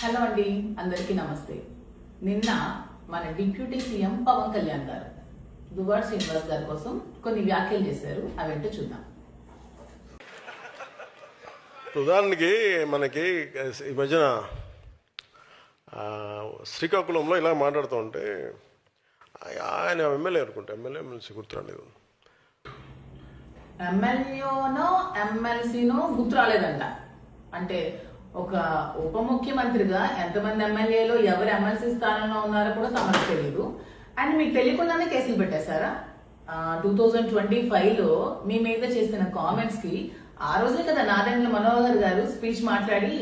Hello అండి, అందరికీ నమస్తే. నిన్న మన డిప్యూటీ సీఎం పవన్ కళ్యాణ్ గారు దువ్వాడ శ్రీనివాస్ గారి కోసం కొన్ని వ్యాఖ్యలు చేశారు. అవేంటో చూద్దాం. ఉదాహరణకి మనకి ఈ మధ్యన శ్రీకాకుళంలో ఇలా మాట్లాడుతూ ఉంటే ఆయన ఎమ్మెల్యే అనుకుంటా, ఎమ్మెల్సీ గుర్తురాలేదు, ఎమ్మెల్యేనో ఎమ్మెల్సీనో గుర్తు రాలేదంట. అంటే ఒక ఉప ముఖ్యమంత్రిగా ఎంతమంది ఎమ్మెల్యేలు ఎవరు ఎమ్మెల్సీ స్థానంలో ఉన్నారో కూడా తమకు తెలియదు. అండ్ మీకు తెలియకుండానే కేసులు పెట్టేశారా? 2025లో మీ మీద చేసిన కామెంట్స్ కి ఆ రోజే కదా నాదెండ్ల మనోహర్ గారు స్పీచ్ మాట్లాడి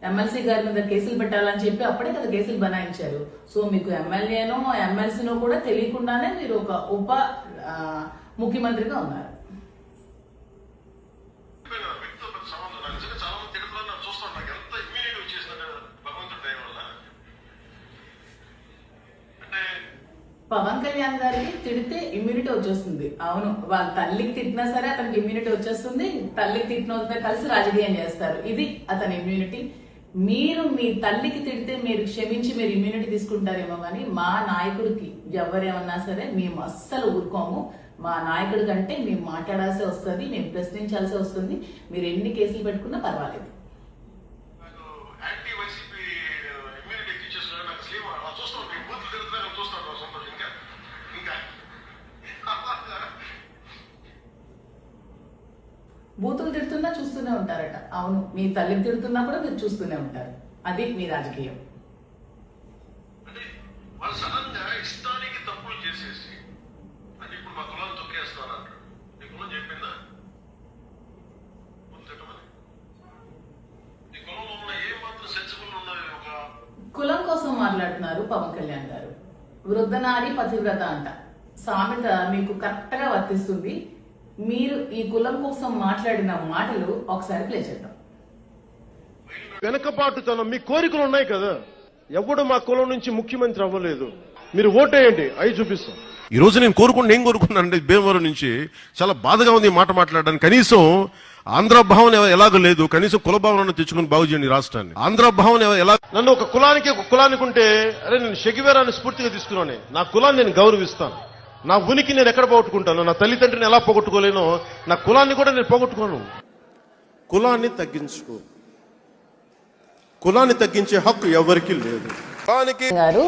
ఎమ్మెల్సీ గారి మీద కేసులు పెట్టాలని చెప్పి అప్పుడే కదా కేసులు బనాయించారు. సో మీకు ఎమ్మెల్యేనో ఎమ్మెల్సీనో కూడా తెలియకుండానే మీరు ఒక ఉప ముఖ్యమంత్రిగా ఉన్నారు. పవన్ కళ్యాణ్ గారికి తిడితే ఇమ్యూనిటీ వచ్చేస్తుంది. అవును, వాళ్ళ తల్లికి తిట్టినా సరే అతనికి ఇమ్యూనిటీ వచ్చేస్తుంది. తల్లికి తిట్టిన కలిసి రాజకీయం చేస్తారు. ఇది అతని ఇమ్యూనిటీ. మీరు మీ తల్లికి తిడితే మీరు క్షమించి మీరు ఇమ్యూనిటీ తీసుకుంటారేమో కానీ మా నాయకుడికి ఎవరేమన్నా సరే మేము అస్సలు ఊరుకోము. మా నాయకుడి కంటే మేము మాట్లాడాల్సి వస్తుంది, మేము ప్రశ్నించాల్సి వస్తుంది. మీరు ఎన్ని కేసులు పెట్టుకున్నా పర్వాలేదు. బూతులు తిడుతున్నా చూస్తూనే ఉంటారట. అవును, మీ తల్లిని తిడుతున్నా కూడా మీరు చూస్తూనే ఉంటారు. అది మీ రాజకీయం. కులం కోసం మాట్లాడుతున్నారు పవన్ కళ్యాణ్ గారు. వృద్ధనారి పతివ్రత అంట సామెత మీకు కరెక్ట్ గా వర్తిస్తుంది. మీరు ఈ కులం కోసం మాట్లాడిన మాటలు ఒకసారి ప్లే చేద్దాం. వెనకబాటుతనం మీ కోరికలు ఉన్నాయి కదా. ఎవడు మా కులం నుంచి ముఖ్యమంత్రి అవ్వలేదు, మీరు ఓటేయండి, అవి చూపిస్తాం. ఈ రోజు నేను కోరుకున్నానంటే భీమవరం నుంచి చాలా బాధగా ఉంది మాట మాట్లాడడానికి. కనీసం ఆంధ్ర భావన ఎలాగో లేదు, కనీసం కుల భావన తెచ్చుకుని బాగు చేయండి రాష్ట్రాన్ని. ఆంధ్ర భావన ఎలా నన్ను ఒక కులానికి ఉంటే అరే నేను షెగివేరాన్ని స్ఫూర్తిగా తీసుకున్నాను. నా కులాన్ని నేను గౌరవిస్తాను. నా ఉనికి నేను ఎక్కడ పోగొట్టుకుంటాను, నా తల్లిదండ్రిని ఎలా పోగొట్టుకోలేనో నా కులాన్ని కూడా నేను పోగొట్టుకోను. కులాన్ని తగ్గించుకో, కులాన్ని తగ్గించే హక్కు ఎవరికి లేదు. గారు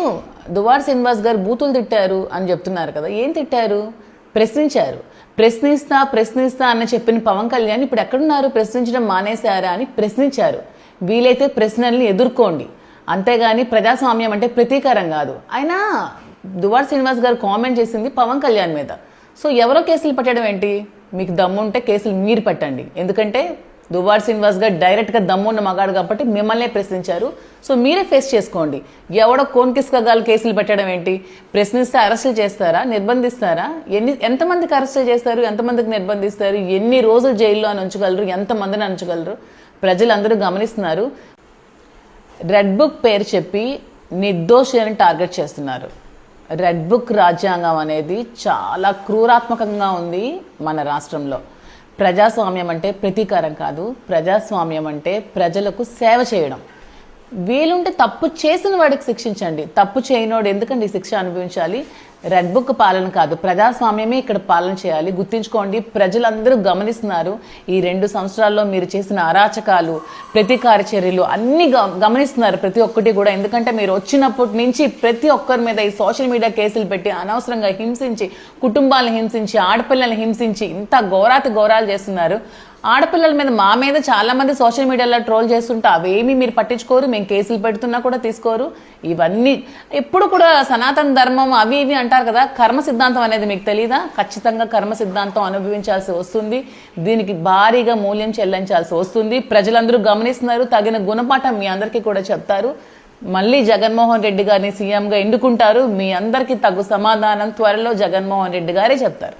దువ్వాడ శ్రీనివాస్ గారు బూతులు తిట్టారు అని చెప్తున్నారు కదా. ఏం తిట్టారు? ప్రశ్నించారు. ప్రశ్నిస్తా అని చెప్పిన పవన్ కళ్యాణ్ ఇప్పుడు ఎక్కడున్నారు? ప్రశ్నించడం మానేశారా అని ప్రశ్నించారు. వీలైతే ప్రశ్నల్ని ఎదుర్కోండి, అంతేగాని ప్రజాస్వామ్యం అంటే ప్రతీకారం కాదు. అయినా దువ్వాడ శ్రీనివాస్ గారు కామెంట్ చేసింది పవన్ కళ్యాణ్ మీద. సో ఎవరో కేసులు పెట్టడం ఏంటి? మీకు దమ్ముంటే కేసులు మీరు పెట్టండి. ఎందుకంటే దువ్వాడ శ్రీనివాస్ గారు డైరెక్ట్ గా దమ్మున్న మగాడు కాబట్టి మిమ్మల్నే ప్రశ్నించారు. సో మీరే ఫేస్ చేసుకోండి. ఎవడో కోన్కిస్కగాలు కేసులు పెట్టడం ఏంటి? ప్రశ్నిస్తే అరెస్టులు చేస్తారా? నిర్బంధిస్తారా? ఎంతమందికి అరెస్టులు చేస్తారు? ఎంతమందికి నిర్బంధిస్తారు? ఎన్ని రోజులు జైల్లో అని ఉంచగలరు? ఎంతమందిని ఉంచగలరు? ప్రజలందరూ గమనిస్తున్నారు. రెడ్ బుక్ పేరు చెప్పి నిర్దోషి అని టార్గెట్ చేస్తున్నారు. రెడ్ బుక్ రాజ్యాంగం అనేది చాలా క్రూరాత్మకంగా ఉంది మన రాష్ట్రంలో. ప్రజాస్వామ్యం అంటే ప్రతీకారం కాదు. ప్రజాస్వామ్యం అంటే ప్రజలకు సేవ చేయడం. వీలుంటే తప్పు చేసిన వాడికి శిక్షించండి, తప్పు చేయనోడు ఎందుకండి శిక్ష అనుభవించాలి? రెడ్ బుక్ పాలన కాదు, ప్రజాస్వామ్యమే ఇక్కడ పాలన చేయాలి. గుర్తుంచుకోండి, ప్రజలందరూ గమనిస్తున్నారు. ఈ 2 సంవత్సరాల్లో మీరు చేసిన అరాచకాలు, ప్రతీకార చర్యలు అన్ని గమనిస్తున్నారు ప్రతి ఒక్కటి కూడా. ఎందుకంటే మీరు వచ్చినప్పటి నుంచి ప్రతి ఒక్కరి మీద ఈ సోషల్ మీడియా కేసులు పెట్టి అనవసరంగా హింసించి, కుటుంబాలను హింసించి, ఆడపిల్లల్ని హింసించి ఇంత ఘోరాలు చేస్తున్నారు. ఆడపిల్లల మీద మా మీద చాలా మంది సోషల్ మీడియాలో ట్రోల్ చేస్తుంటే అవేమీ మీరు పట్టించుకోరు. మేము కేసులు పెడుతున్నా కూడా తీసుకోరు. ఇవన్నీ ఎప్పుడు కూడా సనాతన ధర్మం అవి ఇవి అంటారు కదా. కర్మ సిద్ధాంతం అనేది మీకు తెలీదా? ఖచ్చితంగా కర్మ సిద్ధాంతం అనుభవించాల్సి వస్తుంది. దీనికి భారీగా మూల్యం చెల్లించాల్సి వస్తుంది. ప్రజలందరూ గమనిస్తున్నారు. తగిన గుణపాఠం మీ అందరికీ కూడా చెప్తారు. మళ్ళీ జగన్మోహన్ రెడ్డి గారిని సీఎంగా ఎన్నుకుంటారు. మీ అందరికీ తగు సమాధానం త్వరలో జగన్మోహన్ రెడ్డి గారే చెప్తారు.